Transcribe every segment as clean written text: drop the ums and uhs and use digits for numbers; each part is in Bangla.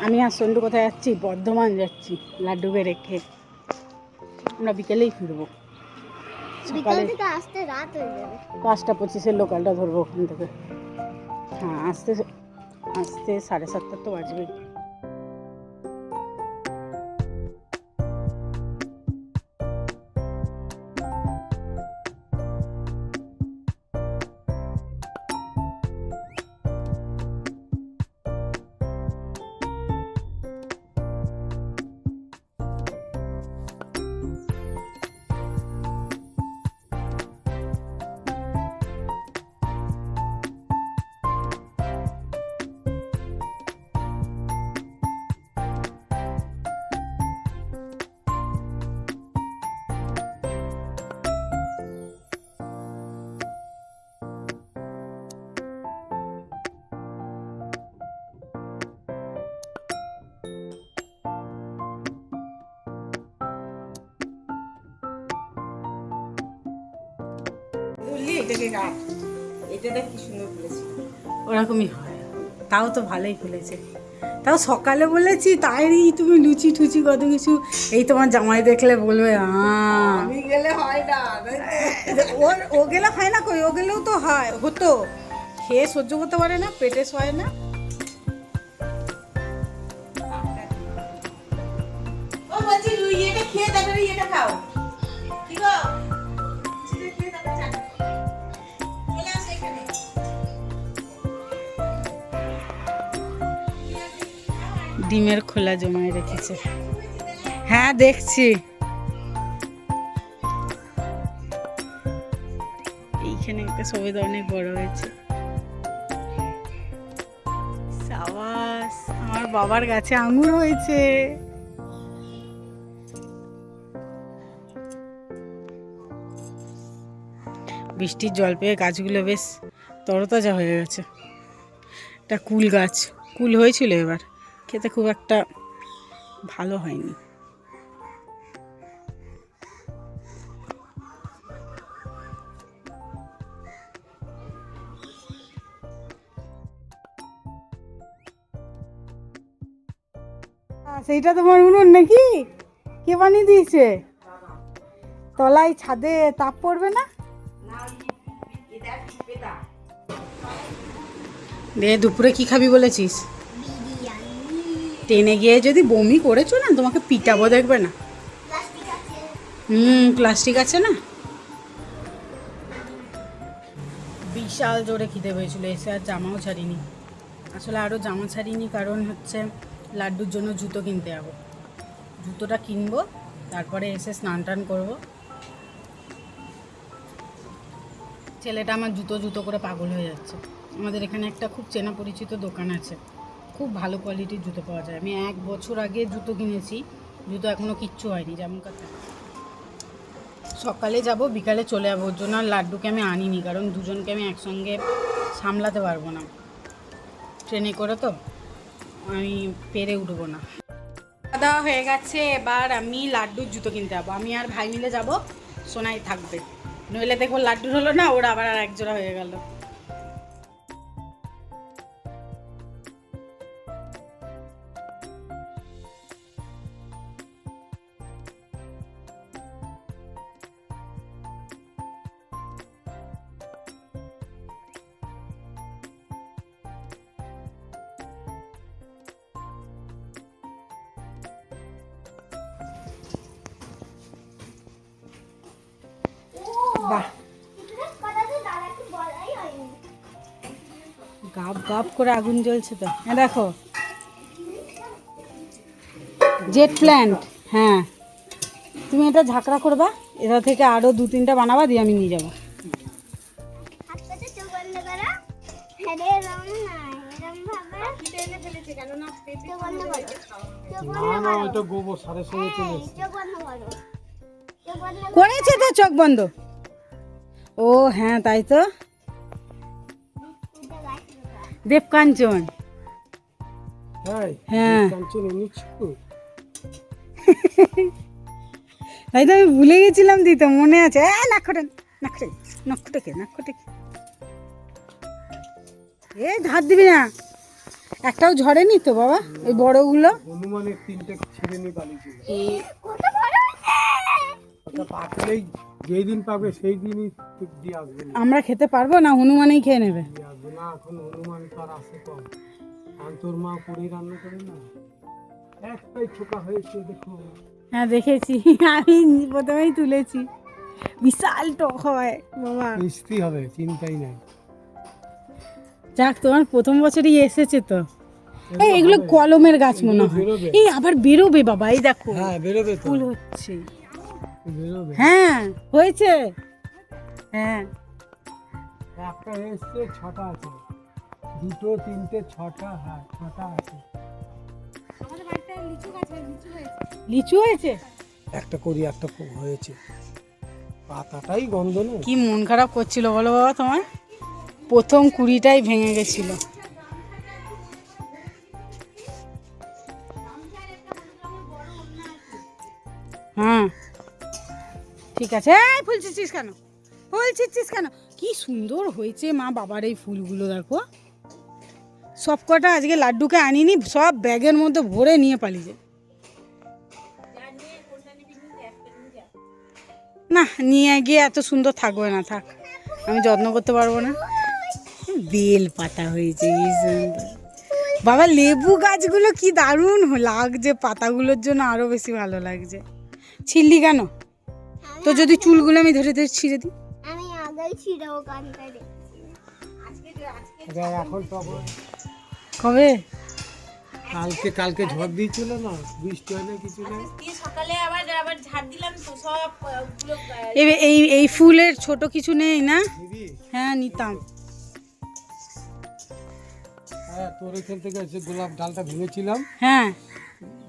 আমি আর সন্টু কোথায় যাচ্ছি? বর্ধমান যাচ্ছি লাড্ডুকে রেখে। আমরা বিকেলেই ফিরবো। সকালে আসতে রাত হয়ে যাবে। 5:25 লোকালটা ধরবো ওখান থেকে। হ্যাঁ, আসতে 7:30 তো বাজবেই। ওরকমই হয়, তাও তো ভালোই খুলেছে। তাও সকালে বলেছি তাই তুমি লুচি ঠুচি কত কিছু। এই তোমার জামাই দেখলে বলবে আমি গেলে হয় না, ও গেলে হয় না কই, ও গেলেও তো হয়, হতো। খেয়ে সহ্য করতে পারে না, পেটে সয় না। ও বলছি ইয়েটা খেয়ে তারপরে ইয়েটা খাও। কি গো? খেয়ে তারপরে চা খাও। চলে আসো এখানে। ডিমের খোলা জমায় রেখেছে। হ্যাঁ দেখছি। এইখানে একটা সবেদা অনেক বড় হয়েছে। সাবাস, আমার বাবার গাছে আঙুর হয়েছে। বৃষ্টির জল পেয়ে গাছগুলো বেশ তরতাজা হয়ে গেছে। এটা কুল গাছ, কুল হয়েছিল, এবার খেতে খুব একটা ভালো হয়নি। সেইটা তোমার উনুন নাকি? কে বানিয়ে দিয়েছে? তলায় ছাদে তাপ পড়বে না? দুপুরে কি খাবি বলেছিস? ট্রেনে গিয়ে যদি বমি করেছো না, তোমাকে পিটাবো, দেখবে না? প্লাস্টিক আছে না। বিশাল জোরে খিদে পেয়েছিল, এসে আর জামাও ছাড়িনি। আসলে আরও জামা ছাড়িনি, কারণ হচ্ছে লাড্ডুর জন্য জুতো কিনতে যাবো। জুতোটা কিনবো, তারপরে এসে স্নান টান করবো। ছেলেটা আমার জুতো জুতো করে পাগল হয়ে যাচ্ছে। আমাদের এখানে একটা খুব চেনা পরিচিত দোকান আছে, খুব ভালো কোয়ালিটির জুতো পাওয়া যায়। আমি 1 বছর আগে জুতো কিনেছি, জুতো এখনও কিচ্ছু হয়নি যেমন কথা। সকালে যাব, বিকালে চলে যাবো। ওর জন্য আর লাড্ডুকে আমি আনিনি, কারণ দুজনকে আমি একসঙ্গে সামলাতে পারবো না। ট্রেনে করে তো আমি পেরে উঠবো না। খাওয়া দাওয়া হয়ে গেছে, এবার আমি লাড্ডুর জুতো কিনতে যাবো। আমি আর ভাই মিলে যাব, সোনাই থাকবে। নইলে দেখো লাড্ডুর হলো না, ওরা আবার আর একজোড়া হয়ে গেল। বাহ, গাপ গাপ করে আগুন জ্বলছে তো। হ্যাঁ দেখো, জেট প্ল্যান্ট। হ্যাঁ, তুমি এটা ঝাঁকড়া করবা, এটা থেকে আরও 2-3টা বানাবা, দিয়ে আমি নিয়ে যাবো। করেছে তো চোখ বন্ধ। ও হ্যাঁ, তাই তো। দেবকাঞ্চন। হ্যাঁ, তাই তো আমি ভুলে গেছিলাম দিতে, মনে আছে। নাক খোটে এ ধার দিবি না। একটাও ঝরেনি তো বাবা এই বড়গুলো? হনুমানের 3টে ছিঁড়ে নিয়ে পালিয়েছিল। ওটা পাকলেই যেই দিন পাবে সেই দিনই দিয়ে আসবে না। আমরা খেতে পারবো না, হনুমানই খেয়ে নেবে? দিয়ে আসবে না, এখন হনুমান তার আসে কম। কারণ তোর মা পুরি রান্না করে না, একটাই ছোকা হয়েছে দেখো। হ্যাঁ দেখেছি, আমি প্রথমেই তুলেছি। বিশাল টক হয় বাবা। মিষ্টি হবে, চিন্তাই নাই। যাক তোমার প্রথম বছরই এসেছে তো। এই এগুলো কলমের গাছ মনে হয়। বেরোবে। এই আবার বেরোবে বাবা, এই দেখো হ্যাঁ বেরোবে তো, ফুল হচ্ছে। বেরোবে। হ্যাঁ হয়েছে। হ্যাঁ একটা এসছে, 6টা আছে, 2, 3, 6টা, হ্যাঁ 6টা আছে। লিচু হয়েছে। একটা করি, একটা হয়েছে, পাতাটাই গন্ধ না। কি মন খারাপ করছিল বলো বাবা তোমার? প্রথম কুড়িটাই ভেঙে গেছিল। হ্যাঁ ঠিক আছে। এই ফুল ছিঁচ্ছিস কেন? ফুল ছিঁচ্ছিস কেন? কি সুন্দর হয়েছে মা বাবার এই ফুলগুলো দেখো। সব কটা আজকে লাড্ডুকে আনিনি, সব ব্যাগের মধ্যে ভরে নিয়ে পালিয়েছে। না নিয়ে গিয়ে এত সুন্দর থাকবে না, থাক, আমি যত্ন করতে পারবো না। বেল পাতা হয়েছে কি সুন্দর বাবা। লেবু গাছগুলো কি দারুণ লাগছে, পাতাগুলোর জন্য আরো বেশি ভালো লাগছে। ছিঁড়লি কেন? তো যদি চুলগুলো আমি ধরে ধরে ছিঁড়ে দিই? আমি আগেই ছিড়াও গানটা এখন তখন কবে? কালকে ঝড় দিয়েছিল না, বৃষ্টি হয় না, কিছু না। সকালে আবার আবার ঝাড় দিলাম তো সব গুলো এই এই ফুলের ছোট কিছু নেই না? দিদি, হ্যাঁ নিতাম। হ্যাঁ তোর এখান থেকে এসে গোলাপ ডালটা ভেঙেছিলাম, হ্যাঁ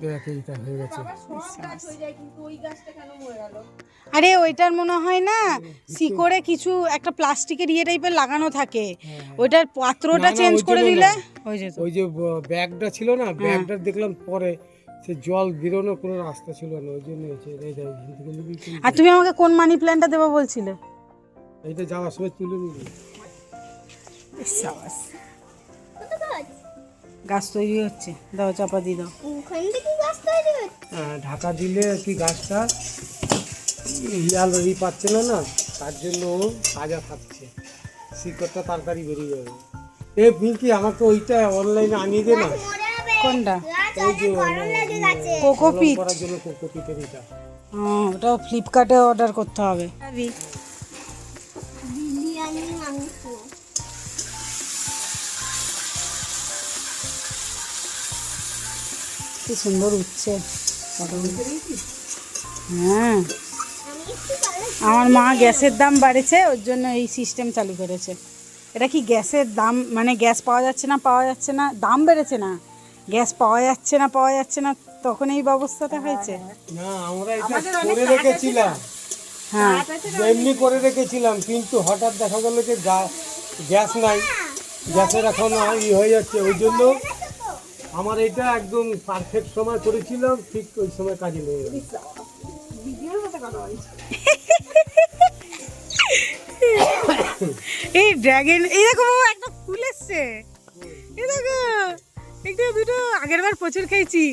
দেখ এইটা হয়ে গেছে। হয়ে যায়, কিন্তু ওই গাছটা কেন মরে গেল? আরে ওইটার মনে হয় না শিকড়ে কিছু একটা প্লাস্টিকের ইয়ে টাইপের লাগানো থাকে, ওইটার পাত্রটা না, চেঞ্জ ওই করে জন্য দিলে না। হয়ে যেত। ওই যে ব্যাগটা ছিল না, ব্যাগটা দেখলাম পরে সে জল বেরোনোর কোনো রাস্তা ছিল না, ওই জন্য হয়েছে। এই দেখ, এখান থেকে নিবি কিন্তু। আর তুমি আমাকে কোন মানি প্ল্যান্টটা দেবো বলছিলে? এইটা যাওয়ার সময় তুলে নিবি। সাবাস, কত গাছ গাছ তৈরি হচ্ছে, দাও চাপা দিয়ে দাও। ওখান থেকে গাছ তৈরি হচ্ছে হ্যাঁ, ঢাকা দিলে কি গাছটা ইয়াল পাচ্ছে না না, তার জন্য ও তাজা থাকছে, শিকড়টা তাড়াতাড়ি বেরিয়ে যাবে। এ পিঙ্কি, আমাকে ওইটা অনলাইনে আনিয়ে দে না, মরে যাবে কোনটা? গাছ ওই যে অনেক গরম লেগে গেছে কোকোপিট? করার জন্য কোকোপিটের এটা। ওটা ফ্লিপকার্টে অর্ডার করতে হবে। বিরিয়ানি মাংস কি সুন্দর উঠছে। হ্যাঁ আমি একটু পারলে আমার মা গ্যাসের দাম বাড়েছে, ওর জন্য এই সিস্টেম চালু করেছে। এটা কি গ্যাসের দাম মানে গ্যাস পাওয়া যাচ্ছে না, দাম বেড়েছে না, গ্যাস পাওয়া যাচ্ছে না, তখন এই ব্যবস্থাটা হয়েছে। না, আমরা এটা করে রেখেছিলাম, হ্যাঁ এমনি করে রেখেছিলাম, কিন্তু হঠাৎ দেখা গেল যে গ্যাস নাই, গ্যাসের এখন হয়ে যাচ্ছে, ওই জন্য আমার এটা একদম পারফেক্ট সময় করেছিলাম, ঠিক ওই সময় কাজে লেগে গেল। এই ড্রাগন, এই দেখো বাবা, একটা ফুল এসছে, এই দেখো, একটু দুটো, আগের বার প্রচুর খেয়েছি,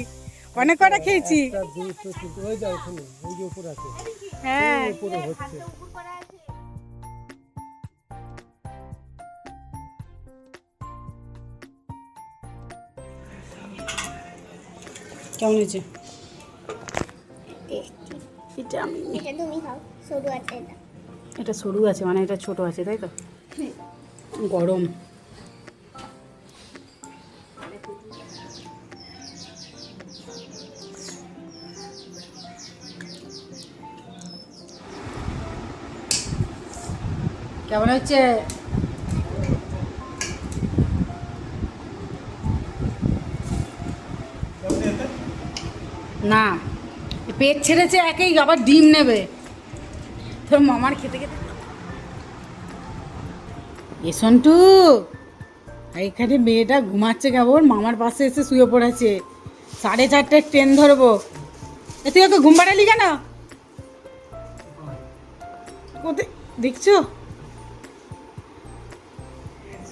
অনেক কটা খেয়েছি। একটা, দুটো, তিনটে, ওই যাও ওখানে, ওই যে উপরে আছে, হ্যাঁ উপরে হচ্ছে। কেমন হয়েছে? এটা তুমি খাও সরু আছে এটা এটা সরু আছে মানে এটা ছোট আছে, তাই তো? গরম। কেমন হচ্ছে? না পেট ছেড়েছে একেই, আবার ডিম নেবে তোর মামার খেতে খেতে। এ সন্টু, এখানে মেয়েটা ঘুমাচ্ছে কেমন, মামার পাশে এসে শুয়ে পড়েছে, 4:30টায় ট্রেন ধরবো। তুই ওকে ঘুম পাড়ালি কেন? কোথায় দেখছো?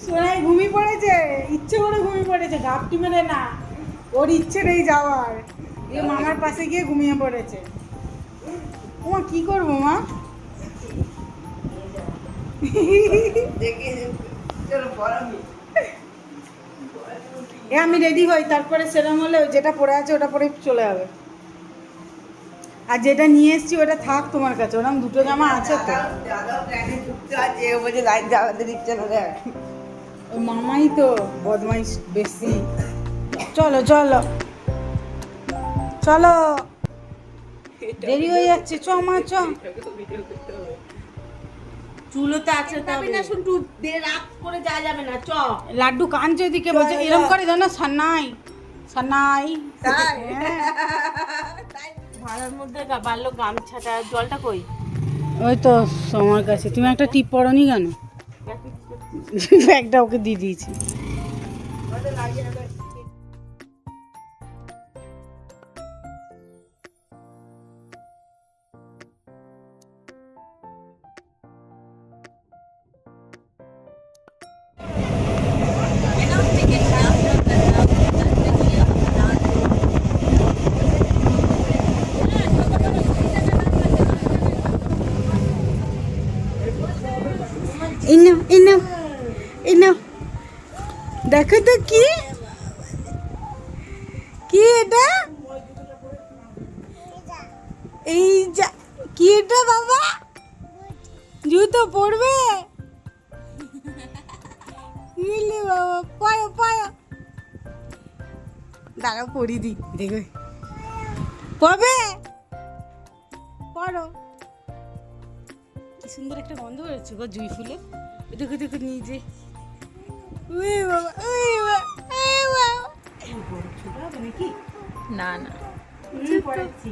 সোনাই ঘুমিয়ে পড়েছে, ইচ্ছে করে ঘুমিয়ে পড়েছে, ঘাপটি মেরে না, ওর ইচ্ছে নেই যাওয়ার, এ মামার পাশে গিয়ে ঘুমিয়ে পড়েছে। ওমা কি করবো মা? এ আমি রেডি হই, তারপরে সেরকম হলে ওই যেটা পরে আছে ওটা পরে চলে যাবে, আর যেটা নিয়ে এসেছি ওটা থাক তোমার কাছে, ওরকম দুটো জামা আছে তো। ওই মামাই তো বদমাইশ বেশি। চলো চলো চলো, দেরি হয়ে যাচ্ছে, চ মা চ। চুলো তো আছে তবে না, শুনটু দিয়ে রাত করে যাওয়া যাবে না, চ। লাড্ডু কাঁদছে ওদিকে, বলছে এরকম করে জানো সান্নাই সান্নাই। তাই হ্যাঁ। ভাড়ার মধ্যে বাড়লো গামছাটা, জলটা কই? ওই তো আমার কাছে। তুমি একটা টিপ পরনি কেন? ব্যাগটা ওকে দিয়ে দিয়েছি। ইনো ইনো ইনো, দেখো তো কি কি এটা, এই যা, কি এটা বাবা? জুতো পরবে? ইলে বাবা, পায়ো পায়ো, দাঁড়াও পরি দি, দেখো পরবে, পরো। কি সুন্দর একটা গন্ধ বেরোচ্ছে গো জুঁই ফুলের, দেখো দেখো নিজে। ওই বাবা ওই বাবা ওই বাবা, ছোট হবে নাকি? না না, পড়াচ্ছি,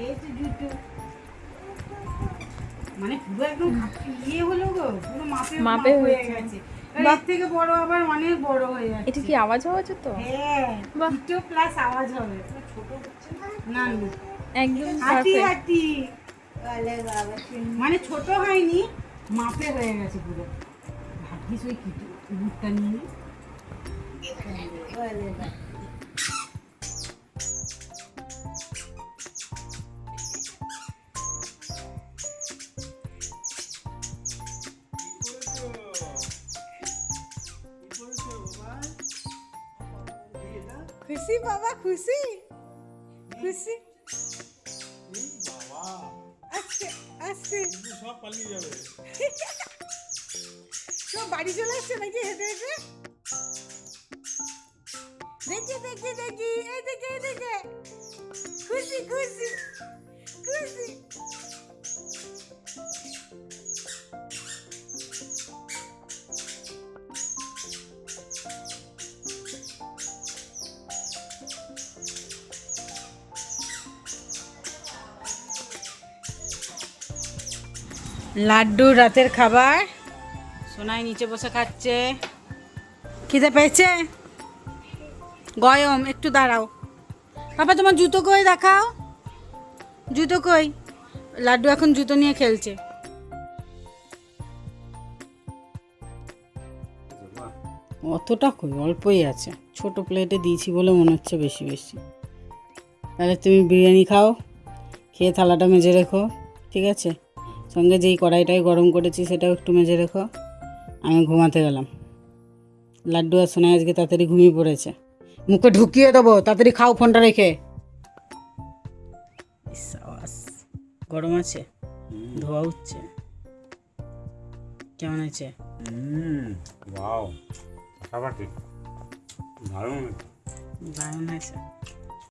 এই তো জুতো, মানে পুরো একদম ইয়ে হলো গো, পুরো মাপে হয়ে গেছে। এর থেকে বড় আবার অনেক বড় হয়ে যাচ্ছে। এটা কি আওয়াজ হচ্ছে তো? হ্যাঁ, দুটো প্লাস আওয়াজ হবে। ছোট হচ্ছে না, না একদম হাঁটি পারফেক্ট। হাঁটি, মানে ছোট হয়নি, মাপে হয়ে গেছে পুরো। ভাগ্যিস ওই বুটটা নিয়ে নি। খুশি বাবা, খুশি খুশি, আস্তে আস্তে সব পালিয়ে যাবে। সব বাড়ি চলে আসছে নাকি হেঁটে হেঁটে? দেখি দেখি দেখি, এই দেখে এই দেখে, খুশি খুশি খুশি। লাড্ডু রাতের খাবার, সোনাই নিচে বসে খাচ্ছে। খিদে পেয়েছে? গয়ম, একটু দাঁড়াও। বাবা তোমার জুতো কই দেখাও, জুতো কই? লাড্ডু এখন জুতো নিয়ে খেলছে। অতটা কই, অল্পই আছে, ছোট প্লেটে দিয়েছি বলে মনে হচ্ছে বেশি বেশি। তাহলে তুমি বিরিয়ানি খাও, খেয়ে থালাটা মেজে রেখো, ঠিক আছে? সঙ্গে যেই কড়াইটাই গরম করেছি সেটাও একটু মেজে রেখো। আমি ঘুমাতে গেলাম। লাড্ডু আর সোনাই আজকে তাড়াতাড়ি ঘুমিয়ে পড়েছে। মুখে ঢুকিয়ে দেবো, তাড়াতাড়ি খাও ফোনটা রেখে। গরম আছে, ধোয়া উঠছে। কেমন আছে? ওয়াও, ফাটাফাটি, দারুণ। দারুণ হয়েছে।